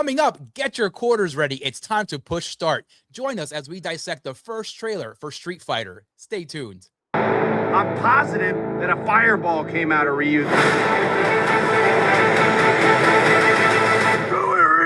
Coming up, get your quarters ready. It's time to push start. Join us as we dissect the first trailer for Street Fighter. Stay tuned. I'm positive that a fireball came out of Ryu's. Go it, Ryu!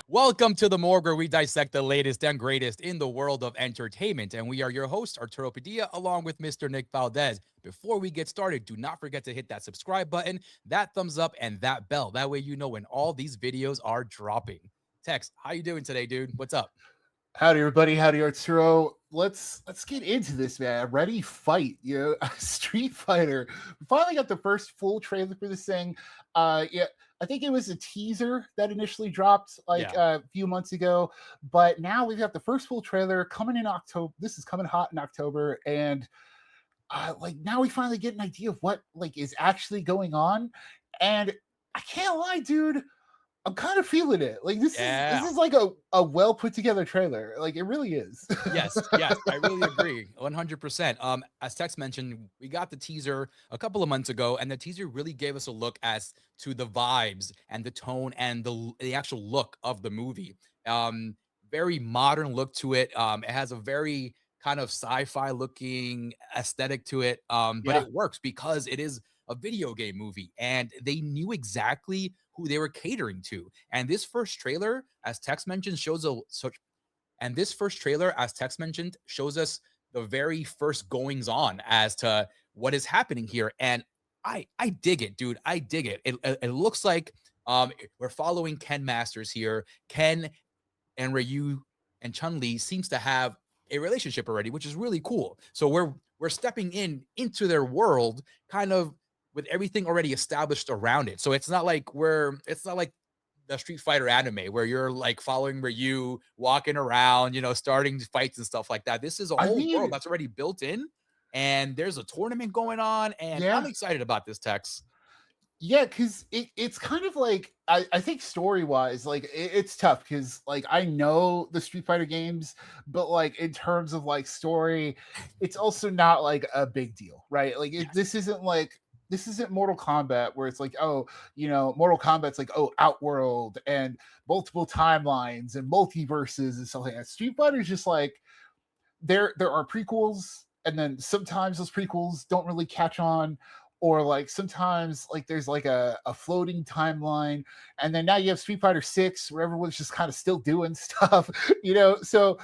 Welcome to the Morgue, where we dissect the latest and greatest in the world of entertainment. And we are your hosts, Arturo Padilla, along with Mr. Nick Valdez. Before we get started, do not forget to hit that subscribe button, that thumbs up, and that bell. That way you know when all these videos are dropping. Tex, how you doing today, dude? What's up? Howdy, everybody. Howdy, Arturo. Let's get into this, man. Ready, fight. Street Fighter. We finally got the first full trailer for this thing. I think it was a teaser that initially dropped a few months ago, but now we've got the first full trailer coming in October. This is coming hot in October, and now we finally get an idea of what is actually going on. And I can't lie, dude, I'm kind of feeling it. This is like a well put together trailer. It really is. Yes, I really agree, 100%. As Tex mentioned, we got the teaser a couple of months ago, and the teaser really gave us a look as to the vibes and the tone and the actual look of the movie. Very modern look to it. It has a very kind of sci-fi looking aesthetic to it, but it works because it is a video game movie, and they knew exactly who they were catering to. And this first trailer, as Tex mentioned, shows us the very first goings on as to what is happening here. And I dig it, dude. I dig it. It looks like we're following Ken Masters here. Ken and Ryu and Chun-Li seems to have a relationship already, which is really cool. So we're stepping into their world, kind of with everything already established around it. So it's not like the Street Fighter anime where you're following Ryu walking around, starting fights and stuff like that. This is a whole world that's already built in, and there's a tournament going on, and I'm excited about this, Tex. Yeah, because it's kind of I think story-wise, it's tough because I know the Street Fighter games, but in terms of story, it's also not a big deal, right? This isn't Mortal Kombat where it's Mortal Kombat's Outworld and multiple timelines and multiverses and stuff like that. Street Fighter's just there are prequels, and then sometimes those prequels don't really catch on, or sometimes there's a floating timeline, and then now you have Street Fighter 6 where everyone's just kind of still doing stuff, so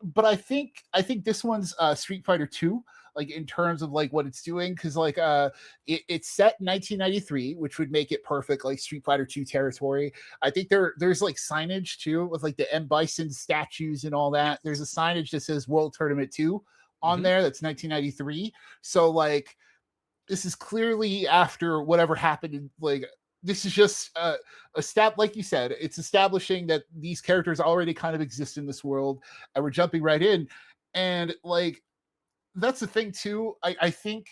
but I think this one's Street Fighter 2, in terms of what it's doing, because it's set in 1993, which would make it perfect Street Fighter 2 territory. I think there's signage too with the M. Bison statues and all that. There's a signage that says World Tournament 2 on there. That's 1993. So this is clearly after whatever happened. This is just a step, like you said, it's establishing that these characters already kind of exist in this world, and we're jumping right in. And that's the thing too. I think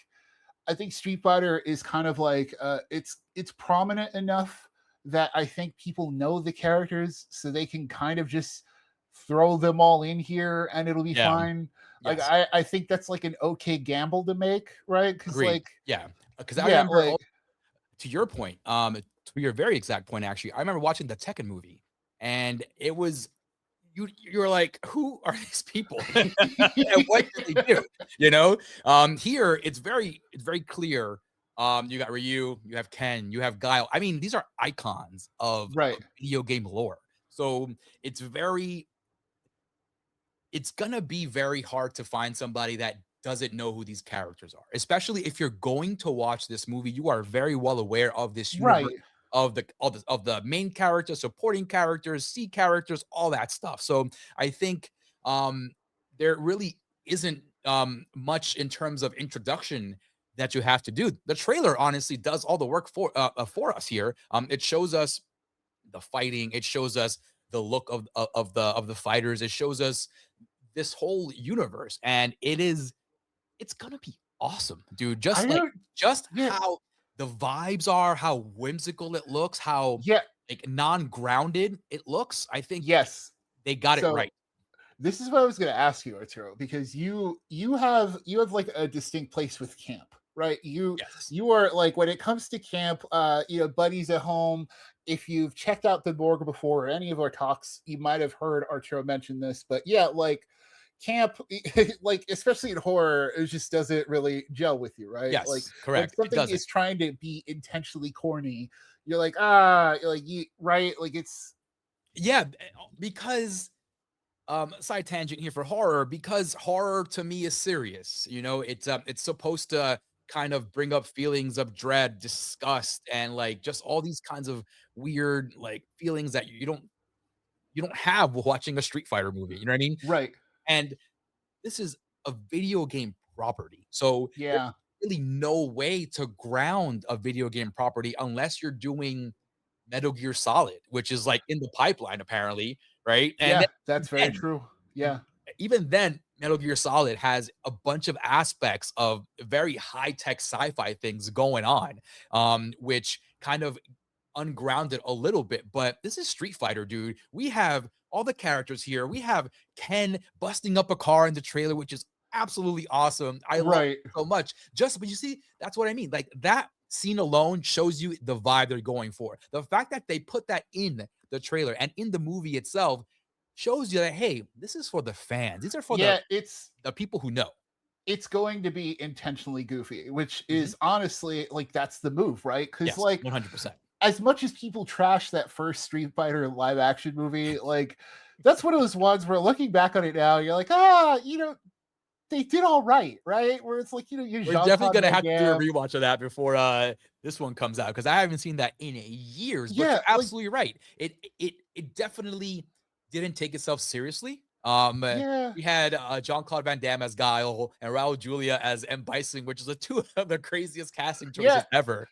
Street Fighter is kind of it's prominent enough that I think people know the characters, so they can kind of just throw them all in here and it'll be fine. Yes. I think that's an okay gamble to make, right? Because because I remember to your point, to your very exact point, actually, I remember watching the Tekken movie, and it was you're like, who are these people and what did they do? Here it's very clear. You got Ryu, you have Ken, you have Guile. I mean, these are icons of video game lore. So it's gonna be very hard to find somebody that doesn't know who these characters are, especially if you're going to watch this movie. You are very well aware of this universe, of the main characters, supporting characters, C characters, all that stuff. So I think there really isn't much in terms of introduction that you have to do. The trailer honestly does all the work for us here. It shows us the fighting, it shows us the look of the fighters, it shows us this whole universe, and it's gonna be awesome, dude. Just how the vibes are, how whimsical it looks, how non-grounded it looks. I think they got it right. this is what I was going to ask you, Arturo, because you have like a distinct place with camp, right? Yes. You are like, when it comes to camp, buddies at home. If you've checked out the Morgue before or any of our talks, you might have heard Arturo mention this. But yeah, like camp, like especially in horror, it just doesn't really gel with you, right? Like Yes, when correct. It something doesn't. is trying to be intentionally corny, you're like, like you right, like it's Yeah, because side tangent here for horror, because horror to me is serious. You know, it's supposed to kind of bring up feelings of dread, disgust, and like just all these kinds of weird like feelings that you don't have watching a Street Fighter movie. You know what I mean? right. And this is a video game property. So there's Yeah. really no way to ground a video game property unless you're doing Metal Gear Solid, which is like in the pipeline apparently, right? And Yeah, that's very then true. Yeah. even then, Metal Gear Solid has a bunch of aspects of very high tech sci-fi things going on, which kind of ungrounded a little bit. But this is Street Fighter, dude. We have all the characters here. We have Ken busting up a car in the trailer, which is absolutely awesome. I love Right. it so much. Just, but you see, that's what I mean. Like that scene alone shows you the vibe they're going for. The fact that they put that in the trailer and in the movie itself shows you that, hey, this is for the fans. These are for Yeah, the people who know. it's going to be intentionally goofy, which Mhm. is honestly like that's the move, right? Because Yes, like 100%. as much as people trash that first Street Fighter live action movie, like that's one of those ones where looking back on it now, you're like, they did all right, right? Where it's like, you We're definitely Jean-Claude gonna Van have to do a Damme. rewatch of that before, this one comes out because I haven't seen that in years, but Yeah, you're like absolutely right. It definitely didn't take itself seriously. yeah. We had, Jean-Claude Van Damme as Guile and Raul Julia as M. Bison, which is the 2 of the craziest casting choices Yeah, ever.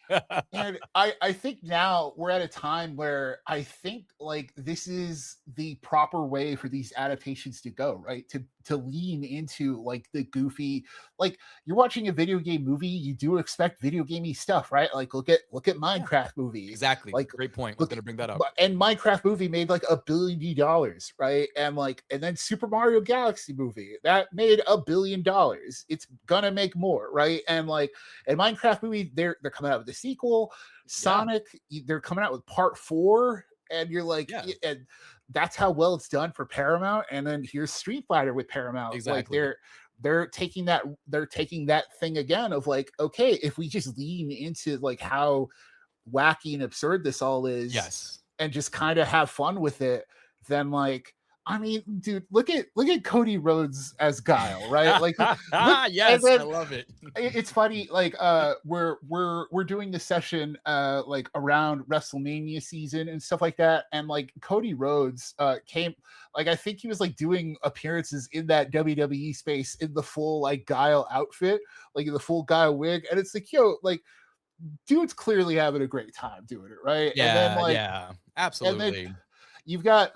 and I think now we're at a time where I think like this is the proper way for these adaptations to go, right? To lean into like the goofy, like you're watching a video game movie, you do expect video gamey stuff, right? Like look at Yeah, Minecraft movie. exactly. Like Great point. Was look gonna bring that up. and Minecraft movie made like $1 billion, right? And then Super Mario Galaxy movie that made $1 billion. It's gonna make more, right? And Minecraft movie, they're coming out with a sequel. Yeah, Sonic, they're coming out with part 4, and you're like, yeah, and that's how well it's done for Paramount. And then here's Street Fighter with Paramount. Like exactly. they're taking that thing again of like, okay, if we just lean into like how wacky and absurd this all is Yes. and just kind of have fun with it, then like I mean, dude, look at Cody Rhodes as Guile, right? Like look and Yes, I then love it. it's funny, like we're doing this session like around WrestleMania season and stuff like that. And like Cody Rhodes came, like I think he was like doing appearances in that WWE space in the full like Guile outfit, like in the full Guile wig. And it's like, yo, like dude's clearly having a great time doing it, right? Yeah, yeah, And then absolutely. you got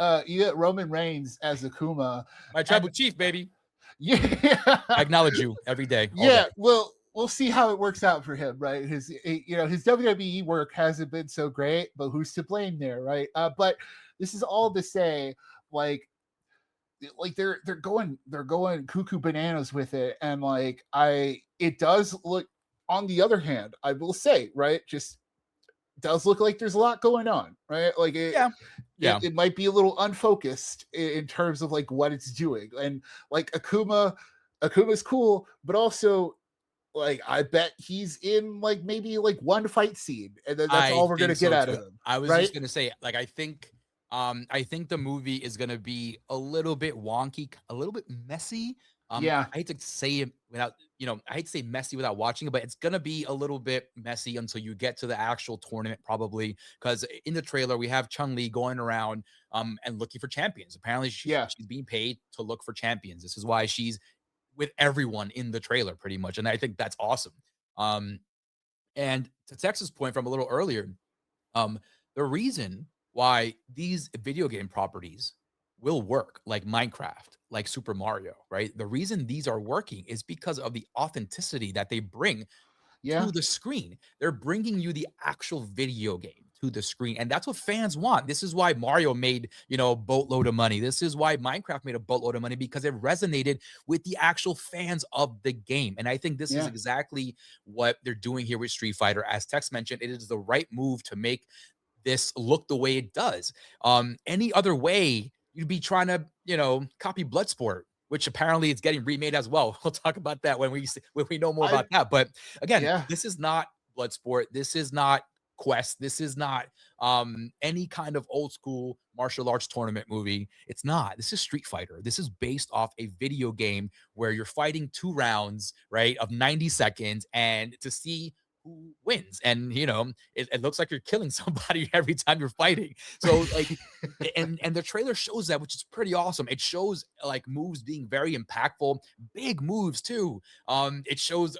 Roman Reigns as Akuma. My And tribal chief, baby. I yeah, acknowledge you every day, all day. yeah, well, we'll see how it works out for him, right? His WWE work hasn't been so great, but who's to blame there, right? But this is all to say, like, they're going cuckoo bananas with it, and like it does look. On the other hand, I will say, right, just does look like there's a lot going on, right? Like it, Yeah, it, yeah. it might be a little unfocused in terms of like what it's doing, and like Akuma's cool, but also like I bet he's in like maybe like one fight scene, and then that's I all we're gonna think get so out too. of him, I was right? just gonna say, like, I think the movie is gonna be a little bit wonky, a little bit messy. Yeah, I hate to say it without, I hate to say messy without watching it, but it's gonna be a little bit messy until you get to the actual tournament, probably. Because in the trailer, we have Chun-Li going around and looking for champions. Apparently, she's yeah, she's being paid to look for champions. This is why she's with everyone in the trailer, pretty much. And I think that's awesome. Um, and to Texas' point from a little earlier, um, the reason why these video game properties will work, like Minecraft, like Super Mario, right? The reason these are working is because of the authenticity that they bring yeah, to the screen. They're bringing you the actual video game. to the screen. And that's what fans want. This is why Mario made, a boatload of money. This is why Minecraft made a boatload of money, because it resonated with the actual fans of the game. And I think this is exactly what they're doing here with Street Fighter. As Tex mentioned, it is the right move to make this look the way it does. Any other way, you'd be trying to, copy Bloodsport, which apparently it's getting remade as well. We'll talk about that when we know more about that. But again, this is not Bloodsport. This is not Quest. This is not any kind of old school martial arts tournament movie. It's not. This is Street Fighter. This is based off a video game where you're fighting 2 rounds, right, of 90 seconds, and to see who wins. And it looks like you're killing somebody every time you're fighting. So like, and the trailer shows that, which is pretty awesome. It shows like moves being very impactful, big moves too. It shows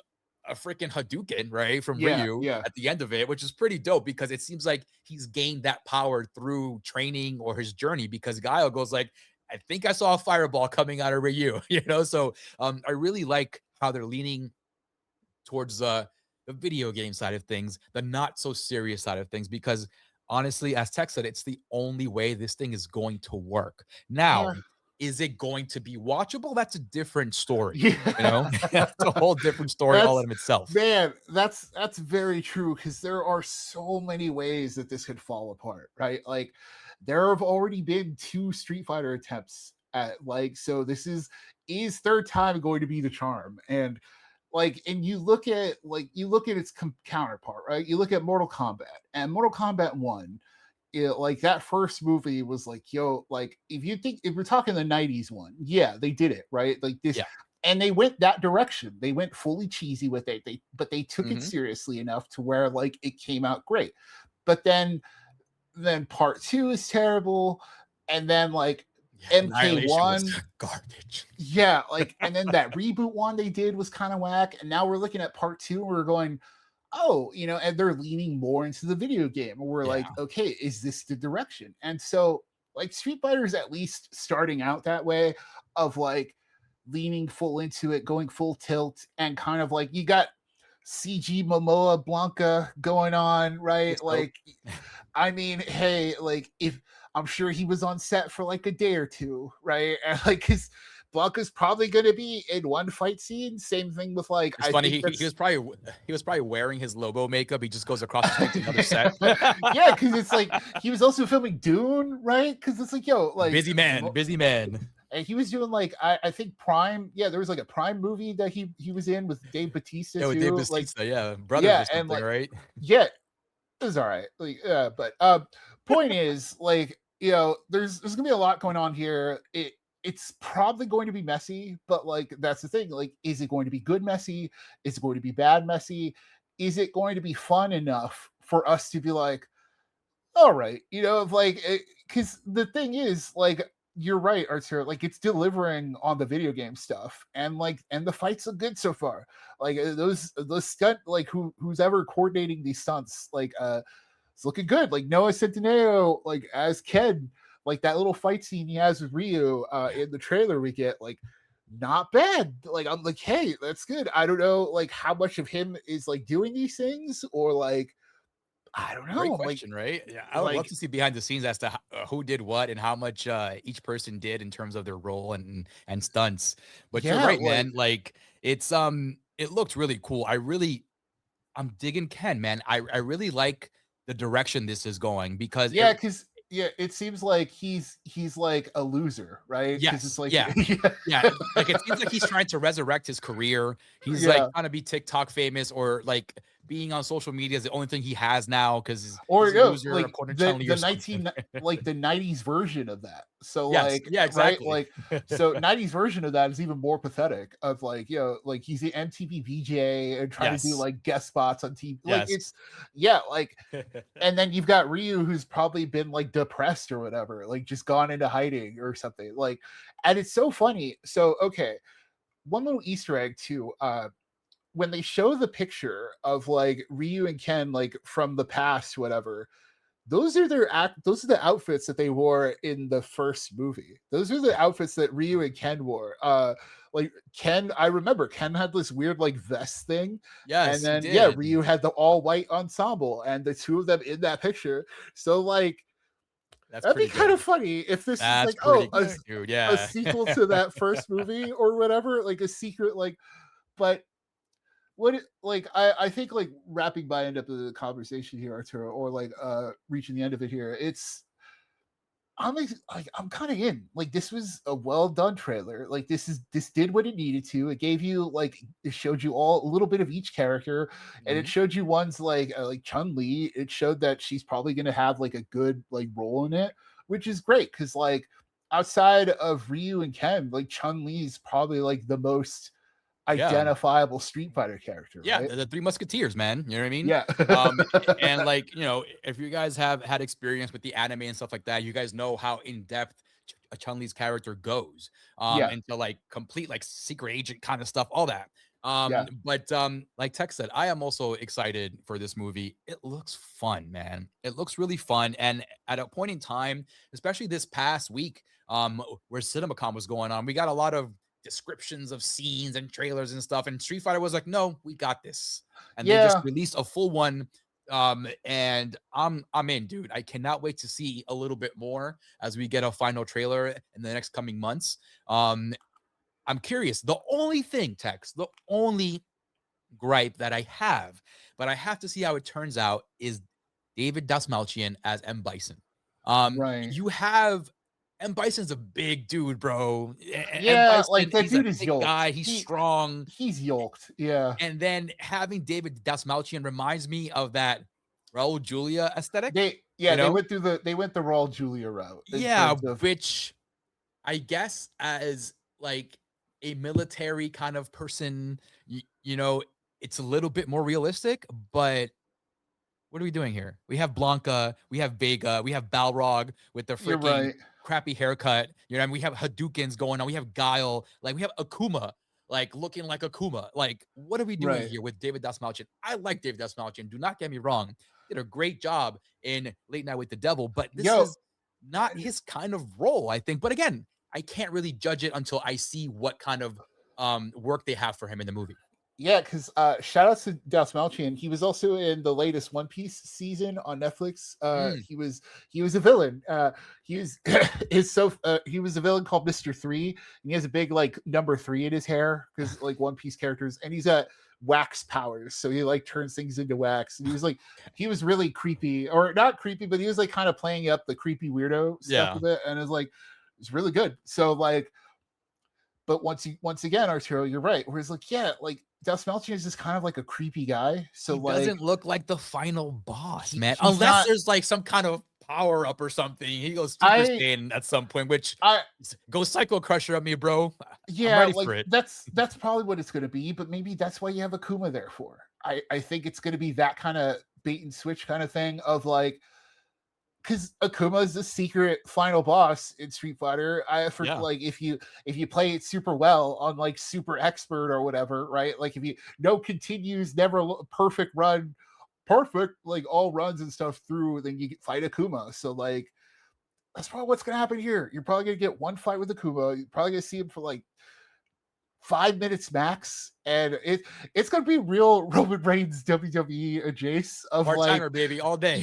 a freaking Hadouken, right, from Ryu at the end of it, which is pretty dope, because it seems like he's gained that power through training or his journey, because Guile goes like, I think I saw a fireball coming out of Ryu, So I really like how they're leaning towards the video game side of things, the not so serious side of things, because honestly, as Tech said, it's the only way this thing is going to work. Now, is it going to be watchable? That's a different story. That's a whole different story all in itself. Man, that's very true, because there are so many ways that this could fall apart, right? Like, there have already been 2 Street Fighter attempts at so this is third time going to be the charm. And and you look at its counterpart, right? You look at Mortal Kombat, and Mortal Kombat 1, that first movie was if we're talking the 90s one, they did it, right? Like this, and they went that direction. They went fully cheesy with it. But they took it seriously enough to where it came out great. But then part 2 is terrible, and then MK1 garbage. And then that reboot one they did was kind of whack, and now we're looking at part 2 and we're going, and they're leaning more into the video game, and we're like, okay, is this the direction? And so Street Fighter is at least starting out that way of leaning full into it, going full tilt, and kind of you got CG Momoa Blanca going on, right? I mean, hey, if I'm sure he was on set for a day or 2, right? And because Blanca's probably going to be in one fight scene. Same thing with It's funny. He was probably wearing his Lobo makeup. He just goes across the street to another set. Because it's he was also filming Dune, right? Because it's busy man. And he was doing I think Prime. Yeah, there was a Prime movie that he was in with Dave Bautista. With Dave Bautista, brothers or something, right? Yeah, it was all right. But point is, there's gonna be a lot going on here. It's probably going to be messy, but that's the thing. Is it going to be good messy? Is it going to be bad messy? Is it going to be fun enough for us to be all right, because the thing is, you're right, Arturo. It's delivering on the video game stuff, and and the fights look good so far. Those stunt, who's ever coordinating these stunts, it's looking good. Noah Centineo, as Ken, that little fight scene he has with Ryu in the trailer we get, not bad. I'm hey, that's good. I don't know how much of him is doing these things, or I don't know. Great question, right? Yeah, I would love to see behind the scenes as to who did what and how much each person did in terms of their role and stunts. But you're right, man. It's it looked really cool. I'm digging Ken, man. I really like the direction this is going, because it seems he's a loser, right? Yes, it's yeah. It seems like he's trying to resurrect his career. He's trying to be TikTok famous, or being on social media is the only thing he has now, because he's a loser, according to the 90s version of that. So exactly. Right? So 90s version of that is even more pathetic. Of he's the MTV VJ and trying to do guest spots on TV. And then you've got Ryu, who's probably been depressed or whatever, just gone into hiding or something. And it's so funny. So okay, one little Easter egg too. When they show the picture of Ryu and Ken from the past, whatever, those are the outfits that they wore in the first movie. Those are the outfits that Ryu and Ken wore. like Ken, I remember Ken had this weird like vest thing, and Yes, he then yeah, did. Ryu had the all white ensemble, and the two of them in that picture. So like That's that'd be pretty kind good. of funny if this is That's like, pretty oh, good, dude. a Yeah. sequel to that first movie or whatever, like a secret, like, but like I think like wrapping by end up of the conversation here, Arturo, or like reaching the end of it here, it's I'm kind of in. Like this was a well done trailer. Like this did what it needed to. It gave you like it showed you all a little bit of each character, and it Mhm. showed you ones like Chun-Li. It showed that she's probably going to have like a good like role in it, which is great because like outside of Ryu and Ken, like Chun-Li is probably like the most Yeah. identifiable Street Fighter character, Yeah, right? the Three Musketeers, man. You know what I mean? Yeah. And like, if you guys have had experience with the anime and stuff like that, you guys know how in depth Chun-Li's character goes. Yeah. Into like complete like secret agent kind of stuff, all that. Yeah. But like Tech said, I am also excited for this movie. It looks fun, man. It looks really fun. And at a point in time, especially this past week, where CinemaCon was going on, we got a lot of descriptions of scenes and trailers and stuff. And Street Fighter was like, no, we got this. And they just Yeah. released a full one. And I'm in, dude. I cannot wait to see a little bit more as we get a final trailer in the next coming months. I'm curious. The only thing, Tex, the only gripe that I have, but I have to see how it turns out, is David Dasmalchian as M. Bison. Right. You have M. Bison's a big dude, bro. M. Yeah, like Bison, that he's a dude is thick yoked. guy. He's strong. He's yoked. Yeah. And then having David Dasmalchian reminds me of that Raul Julia aesthetic, They you know? they went the Raul Julia route in Yeah, terms of which I guess as like a military kind of person, it's a little bit more realistic, but what are we doing here? We have Blanca, we have Vega, we have Balrog with the you're freaking right. crappy haircut. You know what I mean? We have Hadoukens going on. We have Guile. Like we have Akuma, like looking like Akuma. Like, what are we doing Right. here with David Dasmalchian? I like David Dasmalchian. Do not get me wrong. Did a great job in Late Night with the Devil, but this Yo, is not his kind of role, I think. But again, I can't really judge it until I see what kind of work they have for him in the movie. yeah, because shout out to Das Malchian. He was also in the latest One Piece season on Netflix. Mm, He was a villain. He was he was a villain called Mr. Three, and he has a big like number three in his hair because like One Piece characters, and he's got wax powers, so he like turns things into wax. And he was really creepy, or not creepy, but he was like kind of playing up the creepy weirdo stuff yeah. with it, and it's really good. So like, but once again, Arturo, you're right. Whereas like, yeah, like Das Melchior is just kind of like a creepy guy. So He like doesn't look like the final boss, man. he's Unless not there's like some kind of power up or something. He goes Super I Saiyan at some point, which I goes Psycho Crusher at me, bro. I'm yeah, ready like for it. that's probably what it's gonna be, but maybe that's why you have Akuma there for. I think it's gonna be that kind of bait and switch kind of thing of like, because Akuma is the secret final boss in Street Fighter. I for Yeah. like if you play it super well on like super expert or whatever, right? Like if you no continues, never perfect run, perfect like all runs and stuff through, then you fight Akuma. So like that's probably what's gonna happen here. You're probably gonna get one fight with Akuma. You're probably gonna see him for like 5 minutes max, and it's gonna be real Roman Reigns WWE adjace of Part like timer, baby, all day.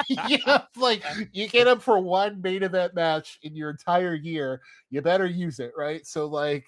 yeah, like you get him for one main event match in your entire year, you better use it, right? So like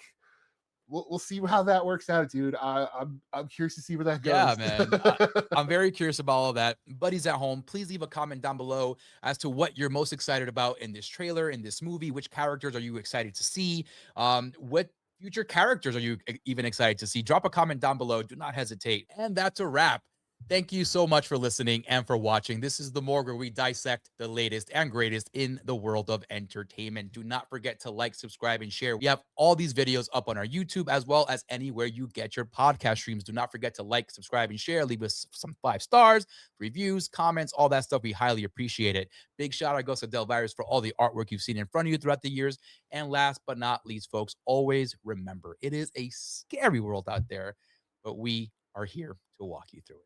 we'll see how that works out, dude. I'm curious to see where that Yeah, goes. man. I'm very curious about all of that. Buddies at home, please leave a comment down below as to what you're most excited about in this trailer, in this movie. Which characters are you excited to see? What future characters are you even excited to see? Drop a comment down below. Do not hesitate. And that's a wrap. Thank you so much for listening and for watching. This is the Morgue, where we dissect the latest and greatest in the world of entertainment. Do not forget to like, subscribe, and share. We have all these videos up on our YouTube as well as anywhere you get your podcast streams. Do not forget to like, subscribe, and share. Leave us some 5 stars, reviews, comments, all that stuff. We highly appreciate it. Big shout out goes to Delvirus for all the artwork you've seen in front of you throughout the years. And last but not least, folks, always remember, it is a scary world out there, but we are here to walk you through it.